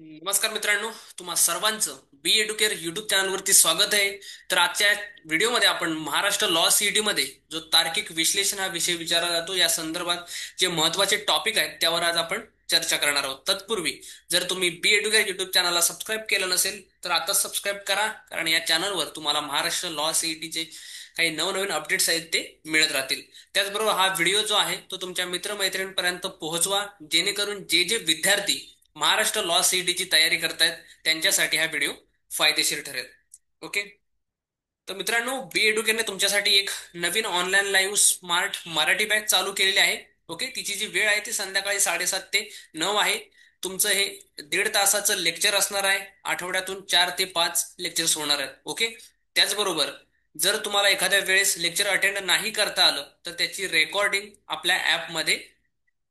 नमस्कार मित्रांनो, तुम्हा सर्वांचं बी एडुकेअर युट्यूब चॅनलवरती स्वागत आहे. तर आजच्या व्हिडिओमध्ये आपण महाराष्ट्र लॉ सीईटी मध्ये जो तार्किक विश्लेषण हा विषय विचारला जातो या संदर्भात जे महत्वाचे टॉपिक आहेत त्यावर आज आपण चर्चा करणार आहोत. तत्पूर्वी जर तुम्ही बी एडुकेअर युट्यूब चॅनलला सबस्क्राईब केलं नसेल तर आता सबस्क्राईब करा, कारण या चॅनलवर तुम्हाला महाराष्ट्र लॉ सीईटीचे काही नवनवीन अपडेट्स आहेत ते मिळत राहतील. त्याचबरोबर हा व्हिडिओ जो आहे तो तुमच्या मित्रमैत्रिणींपर्यंत पोहोचवा, जेणेकरून जे जे विद्यार्थी महाराष्ट्र लॉ सीईटीची तयारी करतायत त्यांच्यासाठी हा व्हिडिओ फायदेशीर ठरेल. ओके. तर मित्रांनो, बी एडुकेटने तुमच्यासाठी एक नवीन online live smart Marathi batch चालू केलेली आहे. ओके. तिची जी वेळ आहे ती संध्याकाळी 7:30 ते 9 आहे. तुमचं हे 1.5 तासाचं लेक्चर असणार आहे. आठवड्यातून 4 ते 5 लेक्चर्स होणार आहेत. ओके. त्याचबरोबर जर तुम्हाला एखाद्या वेळेस लेक्चर अटेंड नाही करता आलं तर त्याची रेकॉर्डिंग आपल्या ऍपमध्ये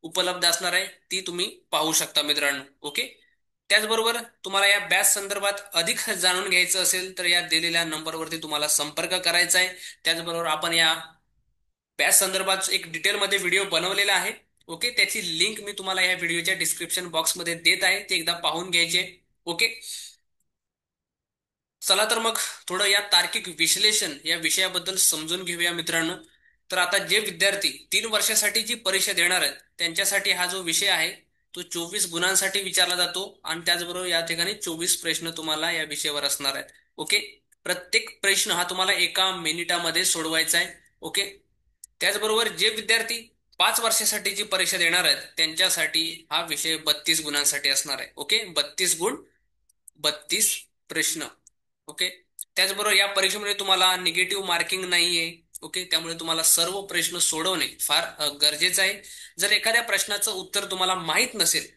उपलब्ध असणार आहे, ती तुम्ही पाहू शकता मित्रांनो. ओके. त्याचबरोबर तुम्हाला या बॅच संदर्भात अधिक जाणून घ्यायचं असेल तर या दिलेल्या नंबरवरती तुम्हाला संपर्क करायचा आहे. त्याचबरोबर आपण या बॅच संदर्भात एक डिटेलमध्ये व्हिडिओ बनवलेला आहे. ओके. त्याची लिंक मी तुम्हाला या व्हिडिओच्या डिस्क्रिप्शन बॉक्समध्ये देत आहे, ते एकदा पाहून घ्यायचे. ओके. चला तर मग थोडं या तार्किक विश्लेषण या विषयाबद्दल समजून घेऊया मित्रांनो. तर आता जे विद्यार्थी 3 वर्षासाठी जी परीक्षा देणार आहेत त्यांच्यासाठी हा जो विषय आहे तो 24 गुणांसाठी विचारला जातो, आणि त्याचबरोबर या ठिकाणी 24 प्रश्न तुम्हाला या विषयावर असणार आहेत. ओके. प्रत्येक प्रश्न हा तुम्हाला 1 मिनिटामध्ये सोडवायचा आहे. ओके. त्याचबरोबर जे विद्यार्थी 5 वर्षासाठी जी परीक्षा देणार आहेत त्यांच्यासाठी हा विषय 32 गुणांसाठी असणार आहे. ओके. 32 गुण, 32 प्रश्न. ओके. त्याचबरोबर या परीक्षेमध्ये तुम्हाला निगेटिव्ह मार्किंग नाहीये. ओके. त्यामुळे तुम्हाला सर्व प्रश्न सोडवणे फार गरजेचं आहे. जर एखाद्या प्रश्नाचं उत्तर तुम्हाला माहित नसेल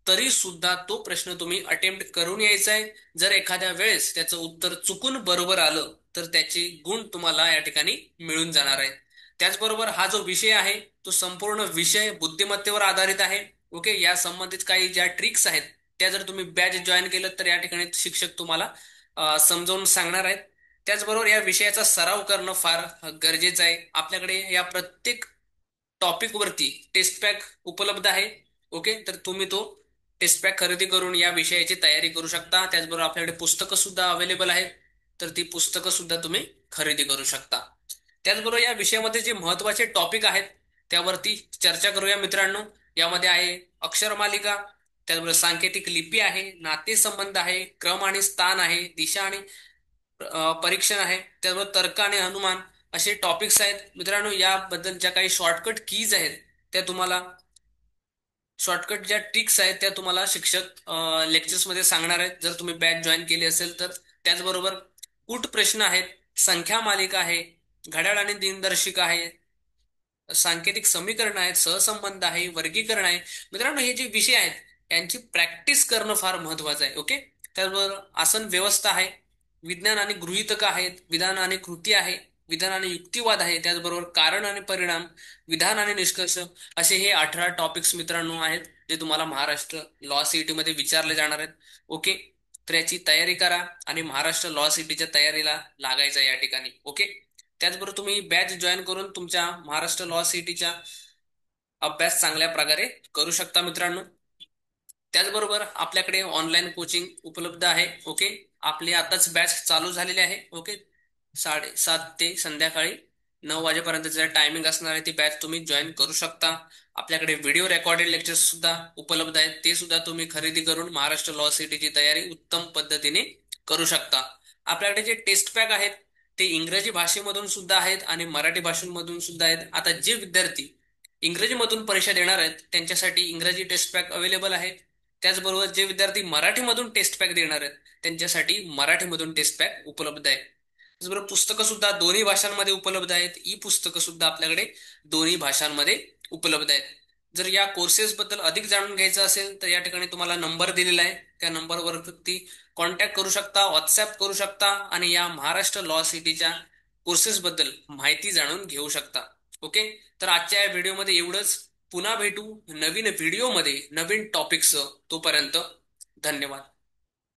तरी सुद्धा तो प्रश्न तुम्ही अटेम्प्ट करून यायचा आहे. जर एखाद्या वेळेस त्याचं उत्तर चुकून बरोबर आलं तर त्याचे गुण तुम्हाला या ठिकाणी मिळून जाणार आहेत. त्याचबरोबर हा जो विषय आहे तो संपूर्ण विषय बुद्धिमत्तेवर आधारित आहे. ओके. या संबंधित काही ज्या ट्रिक्स आहेत त्या जर तुम्ही बॅच जॉईन केलं तर या ठिकाणी शिक्षक तुम्हाला समजावून सांगणार आहेत. त्याचबरोबर या विषयाचा सराव करणं फार गरजेचं आहे. आपल्याकडे या प्रत्येक टॉपिक वरती टेस्ट पॅक उपलब्ध आहे. ओके. तर तुम्ही तो टेस्ट पॅक खरेदी करून या विषयाची तयारी करू शकता. त्याचबरोबर आपल्याकडे पुस्तकं सुद्धा अवेलेबल आहेत, तर ती पुस्तकं सुद्धा तुम्ही खरेदी करू शकता. त्याचबरोबर या विषयामध्ये जे महत्वाचे टॉपिक आहेत त्यावरती चर्चा करूया मित्रांनो. यामध्ये आहे अक्षरमालिका, त्याचबरोबर सांकेतिक लिपी आहे, नातेसंबंध आहे, क्रम आणि स्थान आहे, दिशा आणि परीक्षण आहे, त्याचबरोबर तर्क आणि अनुमान असे टॉपिक्स आहेत मित्रांनो. याबद्दल ज्या काही शॉर्टकट कीज आहेत त्या तुम्हाला, शॉर्टकट ज्या ट्रिक्स आहेत त्या तुम्हाला शिक्षक लेक्चर्स मध्ये सांगणार आहेत जर तुम्ही बॅच जॉईन केली असेल तर. त्याचबरोबर कूट प्रश्न आहेत, संख्या मालिका आहे, घड्याळ आणि दिनदर्शिका आहे, सांकेतिक समीकरण आहेत, सहसंबंध आहे, वर्गीकरण आहे. मित्रांनो, हे जे विषय आहेत यांची प्रॅक्टिस करणं फार महत्वाचं आहे. ओके. त्याचबरोबर आसन व्यवस्था आहे, विज्ञान आणि गृहीतक आहेत, विधान आणि कृती आहे, विधान आणि युक्तिवाद आहे, त्याचबरोबर कारण आणि परिणाम, विधान आणि निष्कर्ष, असे हे 18 टॉपिक्स मित्रांनो आहेत जे तुम्हाला महाराष्ट्र लॉ सीईटी मध्ये विचारले जाणार आहेत. ओके. तर याची तयारी करा आणि महाराष्ट्र लॉ सीईटीच्या तयारीला लागायचं या ठिकाणी. ओके. त्याचबरोबर तुम्ही बॅच जॉईन करून तुमच्या महाराष्ट्र लॉ सीईटीच्या अभ्यास चांगल्या प्रकारे करू शकता मित्रांनो. त्याचबरोबर आपल्याकडे ऑनलाईन कोचिंग उपलब्ध आहे. ओके. आपली आताच बॅच चालू झालेली आहे. ओके. 7:30 ते संध्याकाळी 9 वाजेपर्यंतचा टायमिंग असणार आहे. ती बॅच तुम्ही जॉईन करू शकता. आपल्याकडे व्हिडिओ रेकॉर्डेड लेक्चर्स सुद्धा उपलब्ध आहेत, ते सुद्धा तुम्ही खरेदी करून महाराष्ट्र लॉ सिटीची तयारी उत्तम पद्धतीने करू शकता. आपल्याकडे जे टेस्ट पॅक आहेत ते इंग्रजी भाषेमधून सुद्धा आहेत आणि मराठी भाषेमधून सुद्धा आहेत. आता जे विद्यार्थी इंग्रजीमधून परीक्षा देणार आहेत त्यांच्यासाठी इंग्रजी टेस्ट पॅक अवेलेबल आहे. त्याचबरोबर जे विद्यार्थी मराठीमधून टेस्ट पॅक देणार आहेत त्यांच्यासाठी मराठीमधून टेस्ट पॅक उपलब्ध आहे. त्याचबरोबर पुस्तकं सुद्धा दोन्ही भाषांमध्ये उपलब्ध आहेत. ई पुस्तकं सुद्धा आपल्याकडे दोन्ही भाषांमध्ये उपलब्ध आहेत. जर या कोर्सेस बद्दल अधिक जाणून घ्यायचं असेल तर या ठिकाणी तुम्हाला नंबर दिलेला आहे, त्या नंबरवरती कॉन्टॅक्ट करू शकता, व्हॉट्सअप करू शकता आणि या महाराष्ट्र लॉ सिटीच्या कोर्सेस बद्दल माहिती जाणून घेऊ शकता. ओके. तर आजच्या या व्हिडिओमध्ये एवढंच. पुन्हा भेटू नवीन व्हिडिओमध्ये नवीन टॉपिक्स. तोपर्यंत धन्यवाद.